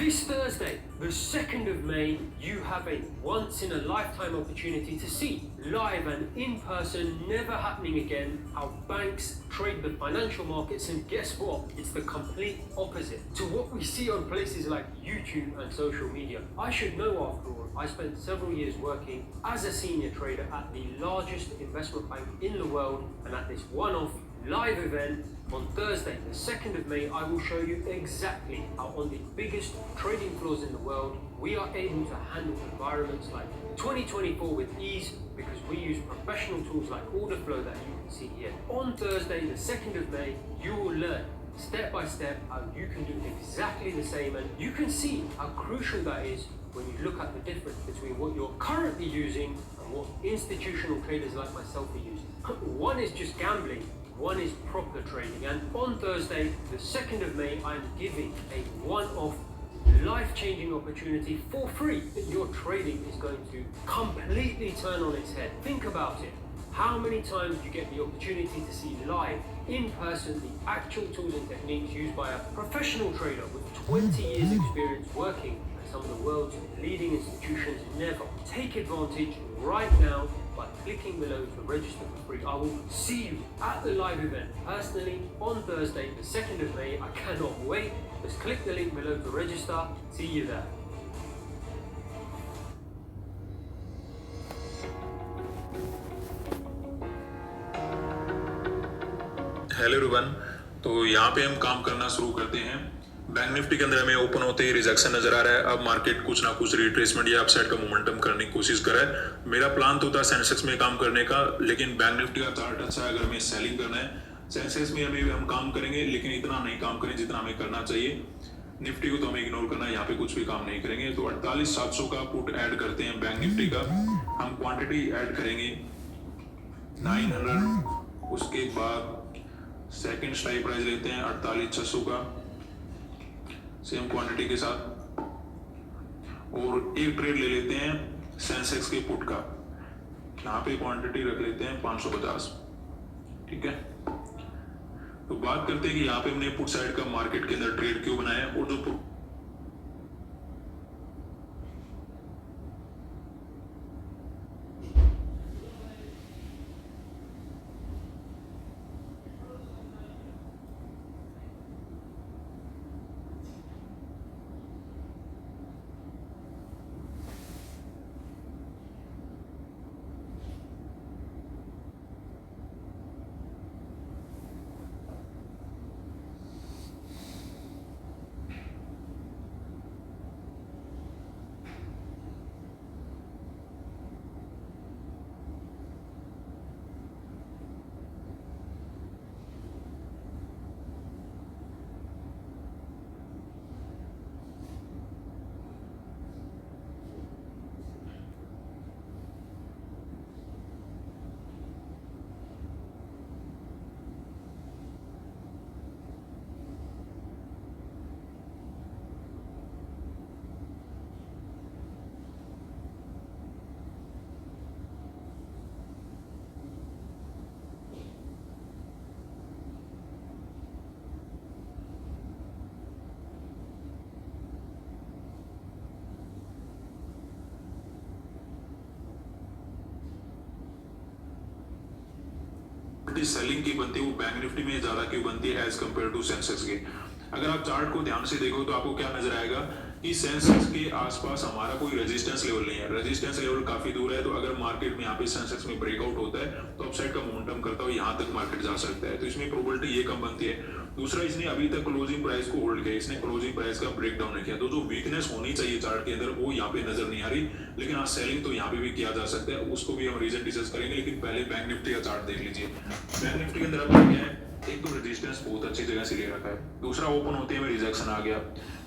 This Thursday, the 2nd of May, you have a once-in-a-lifetime opportunity to see, live and in person, never happening again, how banks trade the financial markets. And guess what? It's the complete opposite to what we see on places like YouTube and social media. I should know, after all, I spent several years working as a senior trader at the largest investment bank in the world, and at this one-off live event on Thursday, the 2nd of May, I will show you exactly how on the biggest trading floors in the world, we are able to handle environments like 2024 with ease, because we use professional tools like order flow that you can see here. On Thursday, the 2nd of May, you will learn step by step how you can do exactly the same, and you can see how crucial that is when you look at the difference between what you're currently using and what institutional traders like myself are using. One is just gambling, one is proper trading. And on Thursday, the 2nd of May, I'm giving a one-off life-changing opportunity for free that your trading is going to completely turn on its head. Think about it. How many times do you get the opportunity to see live, in person, the actual tools and techniques used by a professional trader with 20 years experience working at some of the world's leading institutions? Never. Take advantage right now by clicking below to register for free. I will see you at the live event personally on Thursday, the 2nd of May. I cannot wait. Just click the link below to register. See you there. Hello everyone, तो यहाँ पे हम काम करना शुरू करते हैं। Bank Nifty के अंदर हमें ओपन होते ही रिजेक्शन नजर आ रहा है। अब मार्केट कुछ ना कुछ रिट्रेसमेंट या अपसाइड का मोमेंटम करने की कोशिश कर रहा है। मेरा प्लान तो था सेंसेक्स में काम करने का, लेकिन बैंक निफ्टी का चार्ट अच्छा है। अगर हमें सेलिंग करना है सेंसेक्स में हम काम करेंगे, लेकिन इतना नहीं काम करें जितना हमें करना चाहिए। निफ्टी को तो हमें इग्नोर करना है, यहाँ पे कुछ भी काम नहीं करेंगे। तो 48,700 का पुट ऐड करते हैं बैंक निफ्टी का। हम क्वांटिटी ऐड करेंगे 900। उसके बाद सेकंड स्ट्राइक प्राइस लेते हैं 48,600 का, सेम क्वांटिटी के साथ, और एक ट्रेड ले लेते हैं सेंसेक्स के पुट का। यहाँ पे क्वांटिटी रख लेते हैं 550। ठीक है, तो बात करते हैं कि यहाँ पे हमने पुट साइड का मार्केट के अंदर ट्रेड क्यों बनाया, और जो पुट सेलिंग की बनती है वो बैंक निफ्टी में ज्यादा क्यों बनती है एज कंपेयर टू सेंसेक्स के। अगर आप चार्ट को ध्यान से देखो तो आपको क्या नजर आएगा कि सेंसेक्स के आसपास हमारा कोई रेजिस्टेंस लेवल नहीं है। रेजिस्टेंस लेवल काफी दूर है। तो अगर मार्केट में यहाँ पे सेंसेक्स में ब्रेकआउट होता है तो अपसाइड का मोमेंटम करता हुआ यहाँ तक मार्केट जा सकता है। तो इसमें प्रोबेबिलिटी ये कम बनती है। दूसरा, इसने अभी तक क्लोजिंग प्राइस को होल्ड किया, इसने क्लोजिंग प्राइस का ब्रेक डाउन नहीं किया। तो जो वीकनेस होनी चाहिए चार्ट के अंदर वो यहाँ पे नजर नहीं आ रही। लेकिन हाँ, सेलिंग तो यहाँ पे भी किया जा सकता है, उसको भी हम रीजन डिस्कस करेंगे। लेकिन पहले बैंक निफ्टी का चार्ट देख लीजिए। बैंक निफ्टी के अंदर अब क्या है, एक तो रेजिस्टेंस बहुत अच्छी जगह से ले रखा है, दूसरा ओपन होते हुए रिजेक्शन आ गया।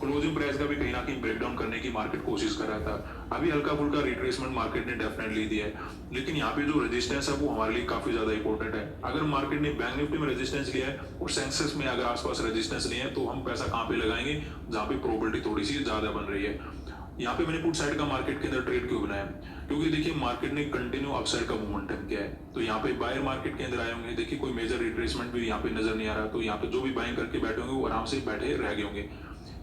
क्लोजिंग प्राइस का भी कहीं ना कहीं ब्रेकडाउन करने की मार्केट कोशिश कर रहा था। अभी हल्का फुल्का रिट्रेसमेंट मार्केट ने डेफिनेटली दिया है, लेकिन यहाँ पे जो रेजिस्टेंस है वो हमारे लिए काफी ज्यादा इंपॉर्टेंट है। अगर मार्केट ने बैंक निफ्टी में रेजिस्टेंस लिया है और सेंसेक्स में अगर आसपास रेजिस्टेंस नहीं है तो हम पैसा कहाँ पे लगाएंगे, जहाँ पे प्रोबेबिलिटी थोड़ी सी ज्यादा बन रही है। यहाँ पे मैंने पुट साइड का मार्केट के अंदर ट्रेड क्यों बनाया, क्योंकि देखिए मार्केट ने कंटिन्यू अपसाइड का मोमेंटम किया है। तो यहाँ पे बायर मार्केट के अंदर आए होंगे, देखिए कोई मेजर रिट्रेसमेंट भी यहाँ पे नजर नहीं आ रहा। तो यहाँ पे जो भी बाइंग करके बैठे होंगे वो आराम से बैठे रह गए होंगे।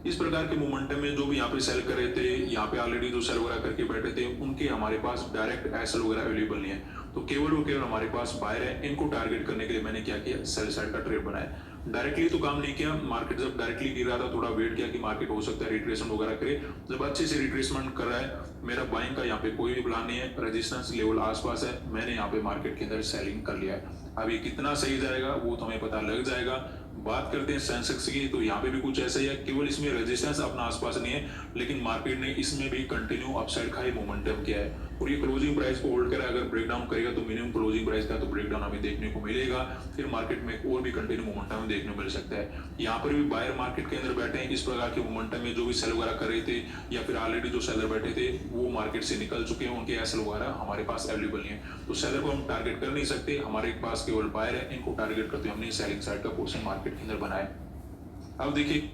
इस प्रकार के मोमेंटम में जो भी यहाँ पे सेल कर रहे थे, यहाँ पे ऑलरेडी जो सेल वगैरह करके बैठे थे, उनके हमारे पास डायरेक्ट एसएल वगैरह अवेलेबल नहीं है, तो केवल और केवल हमारे पास बायर है। इनको टारगेट करने के लिए मैंने क्या किया, सेल साइड का ट्रेड बनाया। डायरेक्टली तो काम नहीं किया, मार्केट जब डायरेक्टली गिर रहा था थोड़ा वेट किया कि मार्केट हो सकता है रिट्रेसमेंट वगैरह करे। जब अच्छे से रिट्रेसमेंट कर रहा है, मेरा बाइंग का यहाँ पे कोई भी प्लान नहीं है, रेजिस्टेंस लेवल आसपास है, मैंने यहाँ पे मार्केट के अंदर सेलिंग कर लिया है। अब ये कितना सही जाएगा वो तो हमें पता लग जाएगा। बात करते हैं सेंसेक्स की, तो यहाँ पे भी कुछ ऐसा ही है, केवल इसमें रेजिस्टेंस अपना आसपास नहीं है, लेकिन मार्केट ने इसमें भी कंटिन्यू अपसाइड का ही मोमेंटम किया है और ये क्लोजिंग प्राइस को होल्ड करा। अगर ब्रेकडाउन करेगा तो मिनिमम क्लोजिंग प्राइस का तो ब्रेकडाउन हमें देखने को मिलेगा, फिर मार्केट में और भी कंटिन्यू मोमेंटम देखने को मिल सकता है। यहाँ पर भी बायर मार्केट के अंदर बैठे हैं, इस प्रकार के मोमेंटम में जो भी सेल वगैरह कर रहे थे या फिर ऑलरेडी जो सेलर बैठे थे वो मार्केट से निकल चुके हैं, उनके एसएल वगैरह हमारे पास अवेलेबल नहीं है, तो सेलर को हम टारगेट कर नहीं सकते, हमारे पास केवल बायर है, इनको टारगेट करते हमने सेलिंग साइड का पोर्शन मार्केट के अंदर बनाया। अब देखिए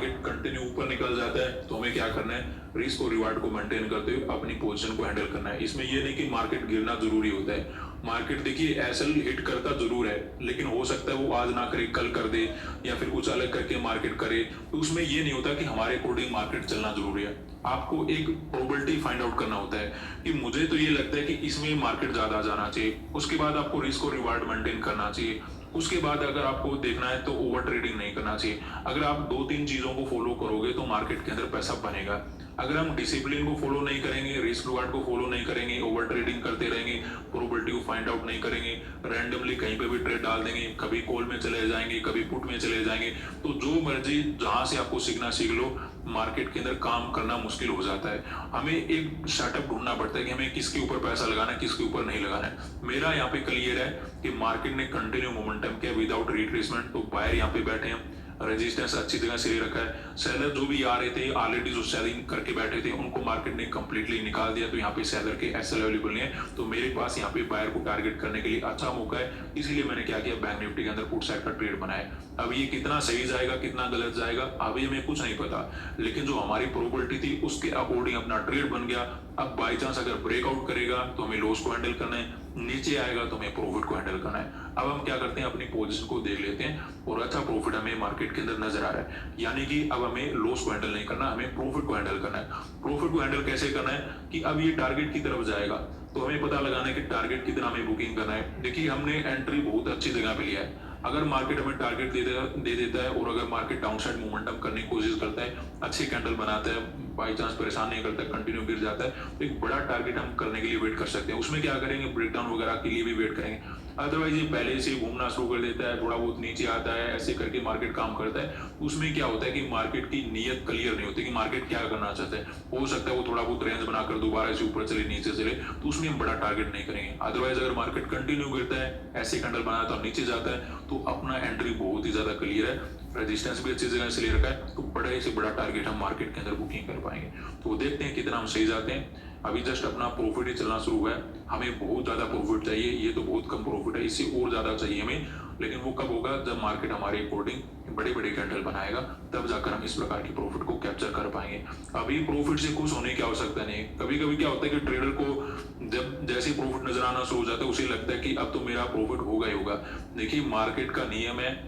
मार्केट कंटिन्यू ऊपर निकल जाता है तो हमें क्या करना है, रिस्क और रिवार्ड को मेंटेन करते हुए अपनी पोजीशन को हैंडल करना है। इसमें ये नहीं कि मार्केट गिरना जरूरी होता है। मार्केट देखिए एसएल हिट करता जरूर है, लेकिन हो सकता है वो आज ना करे कल कर दे, या फिर कुछ अलग करके मार्केट करे। तो उसमें ये नहीं होता कि हमारे अकॉर्डिंग मार्केट चलना जरूरी है। आपको एक प्रोबेबिलिटी फाइंड आउट करना होता है कि मुझे तो ये लगता है कि इसमें मार्केट ज्यादा जाना चाहिए। उसके बाद आपको रिस्क और रिवार्ड मेंटेन करना चाहिए। उसके बाद अगर आपको देखना है तो ओवर ट्रेडिंग नहीं करना चाहिए। अगर आप 2-3 चीजों को फॉलो करोगे तो मार्केट के अंदर पैसा बनेगा। अगर हम डिसिप्लिन को फॉलो नहीं करेंगे, रिस्क रिवार्ड को फॉलो नहीं करेंगे, ओवर ट्रेडिंग करते रहेंगे, प्रोबेबिलिटी को फाइंड आउट नहीं करेंगे, रैंडमली कहीं पे भी ट्रेड डाल देंगे, कभी कॉल में चले जाएंगे, कभी पुट में चले जाएंगे, तो जो मर्जी जहां से आपको सीखना सीख लो, मार्केट के अंदर काम करना मुश्किल हो जाता है। हमें एक सेटअप ढूंढना पड़ता है कि हमें किसके ऊपर पैसा लगाना है, किसके ऊपर नहीं लगाना है। मेरा यहाँ पे क्लियर है कि मार्केट ने कंटिन्यू मोमेंटम किया विदाउट रिट्रेसमेंट, तो बायर यहाँ पे बैठे हैं, रेजिस्टेंस अच्छी जगह से ले रखा है। सेलर जो भी आ रहे थे ऑलरेडी जो सेलिंग करके बैठे थे उनको मार्केट ने कंप्लीटली निकाल दिया, तो यहाँ पे सेलर के एसएल अवेलेबल नहीं है। तो मेरे पास यहाँ पे बायर को टारगेट करने के लिए अच्छा मौका है, इसीलिए मैंने क्या किया, बैंक निफ्टी के अंदर पुट साइड का ट्रेड बनाया। अब ये कितना सही जाएगा कितना गलत जाएगा अभी हमें कुछ नहीं पता, लेकिन जो हमारी प्रोबेबिलिटी थी उसके अकॉर्डिंग अपना ट्रेड बन गया। अब बाई चांस अगर ब्रेकआउट करेगा तो हमें लॉस को हैंडल करना है, नीचे आएगा तो हमें प्रॉफिट को हैंडल करना है। अब हम क्या करते हैं, अपनी पोजीशन को देख लेते हैं और अच्छा प्रॉफिट हमें मार्केट के अंदर नजर आ रहा है, यानी कि अब हमें लॉस को हैंडल नहीं करना, हमें प्रॉफिट को हैंडल करना है। प्रॉफिट को हैंडल कैसे करना है कि अब ये टारगेट की तरफ जाएगा तो हमें पता लगाना है कि टारगेट कितना हमें बुकिंग करना है। देखिए हमने एंट्री बहुत अच्छी जगह पे लिया है। अगर मार्केट हमें टारगेट दे देता है और अगर मार्केट डाउनसाइड मोमेंटम करने की कोशिश करता है, अच्छे कैंडल बनाता है, बाई चांस परेशान नहीं करता, कंटिन्यू गिर जाता है, तो एक बड़ा टारगेट हम करने के लिए वेट कर सकते हैं। उसमें क्या करेंगे, ब्रेकडाउन वगैरह के लिए भी वेट करेंगे। अदरवाइज ये पहले से घूमना शुरू कर देता है, थोड़ा बहुत नीचे आता है, ऐसे करके मार्केट काम करता है। उसमें क्या होता है कि मार्केट की नीयत क्लियर नहीं होती कि मार्केट क्या करना चाहता है। हो सकता है वो थोड़ा बहुत रेंज बनाकर दोबारा से ऊपर चले नीचे चले, तो उसमें हम बड़ा टारगेट नहीं करेंगे। अदरवाइज अगर मार्केट कंटिन्यू गिरता है, ऐसे कैंडल बनाता है, नीचे जाता है, तो अपना एंट्री बहुत ही ज्यादा क्लियर है, रेजिस्टेंस भी अच्छी जगह से ले रखा है, तो बड़े से बड़ा टारगेट हम मार्केट के अंदर बुकिंग कर पाएंगे। तो देखते हैं कितना हम सही जाते हैं। अभी जस्ट अपना प्रॉफिट ही चलना शुरू हुआ है, हमें बहुत ज्यादा प्रॉफिट चाहिए, ये तो बहुत कम प्रॉफिट है, इससे और ज्यादा चाहिए हमें। लेकिन वो कब होगा, जब मार्केट हमारे अकॉर्डिंग बड़े बड़े कैंडल बनाएगा, तब जाकर हम इस प्रकार की प्रॉफिट को कैप्चर कर पाएंगे। अभी प्रॉफिट से खुश होने की आवश्यकता नहीं है। कभी कभी क्या होता है कि ट्रेडर को जब जैसे प्रॉफिट नजर आना शुरू हो जाता है, उसे लगता है कि अब तो मेरा प्रॉफिट होगा ही होगा। देखिए मार्केट का नियम है,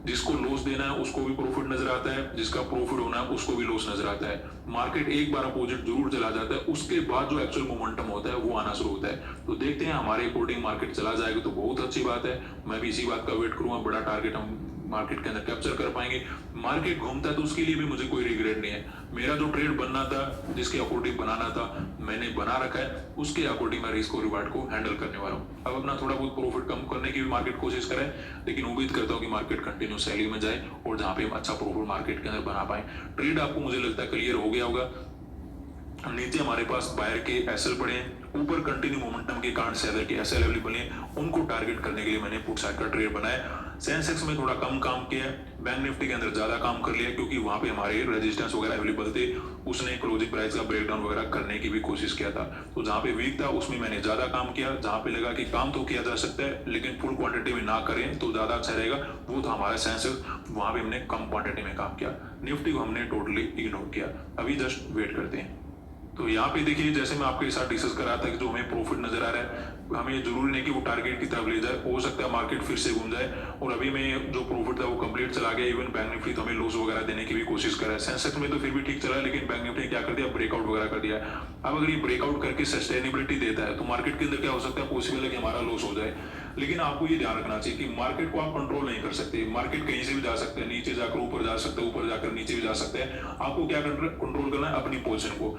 जिसको लॉस देना है उसको भी प्रॉफिट नजर आता है, जिसका प्रॉफिट होना है उसको भी लॉस नजर आता है। मार्केट एक बार अपोजिट जरूर चला जाता है, उसके बाद जो एक्चुअल मोमेंटम होता है वो आना शुरू होता है। तो देखते हैं हमारे अकॉर्डिंग मार्केट चला जाएगा तो बहुत अच्छी बात है, मैं भी इसी बात का वेट करूंगा, बड़ा टारगेट हम मार्केट के अंदर कैप्चर कर पाएंगे। मार्केट घूमता है तो उसके लिए भी मुझे कोई रिग्रेट नहीं है। मेरा जो ट्रेड बनना था, जिसके अकॉर्डिंग बनाना था, मैंने बना रखा है, उसके अकॉर्डिंग मैं रिस्क और रिवार्ड को हैंडल करने वाला हूँ। अब अपना थोड़ा बहुत प्रॉफिट कम करने की भी मार्केट कोशिश करें, लेकिन उम्मीद करता हूँ कि मार्केट कंटिन्यू सेलिंग में जाए और जहाँ पे हम अच्छा प्रॉफिट मार्केट के अंदर बना पाए। ट्रेड आपको मुझे लगता है क्लियर हो गया होगा। नीचे हमारे पास बायर के एसएल पड़े हैं, ऊपर कंटिन्यू मोमेंटम के कारण सेलर के एसएल अवेलेबल हैं, उनको टारगेट करने के लिए मैंने पुट साइड का ट्रेड बनाया। सेंसेक्स में थोड़ा कम काम किया, बैंक निफ्टी के अंदर ज्यादा काम कर लिया, क्योंकि वहां पे हमारे रेजिस्टेंस वगैरह अवेलेबल थे। उसने क्लोजिंग प्राइस का ब्रेकडाउन वगैरह करने की भी कोशिश किया था, तो जहां पे वीक था उसमें मैंने ज्यादा काम किया। जहां पे लगा कि काम तो किया जा सकता है लेकिन फुल क्वांटिटी में ना करें तो ज्यादा अच्छा रहेगा, वो था हमारा सेंसेक्स, वहां पे हमने कम क्वांटिटी में काम किया। निफ्टी को हमने टोटली इग्नोर किया। अभी जस्ट वेट करते हैं। तो यहाँ पे देखिए, जैसे मैं आपके साथ डिस्कस कर रहा था कि जो हमें प्रॉफिट नजर आ रहा है, हमें जरूरी नहीं कि वो टारगेट की तरफ ले जाए, हो सकता है मार्केट फिर से घूम जाए। और अभी में जो प्रॉफिट था वो कंप्लीट चला गया। इवन बैंक निफ्टी तो हमें लॉस वगैरह देने की भी कोशिश कर रहा है। सेंसेक्स में तो फिर भी ठीक चला है, लेकिन बैंक निफ्टी ने क्या कर दिया, ब्रेकआउट वगैरह कर दिया। अब अगर ये ब्रेकआउट करके सस्टेनेबिलिटी देता है तो मार्केट के अंदर क्या हो सकता है, पॉसिबल है कि हमारा लॉस हो जाए। लेकिन आपको ये ध्यान रखना चाहिए कि मार्केट को आप कंट्रोल नहीं कर सकते। मार्केट कहीं से भी जा सकते हैं, नीचे जाकर ऊपर जा सकते हैं, ऊपर जाकर नीचे भी जा सकते हैं। आपको क्या कंट्रोल करना है, अपनी पोजीशन को।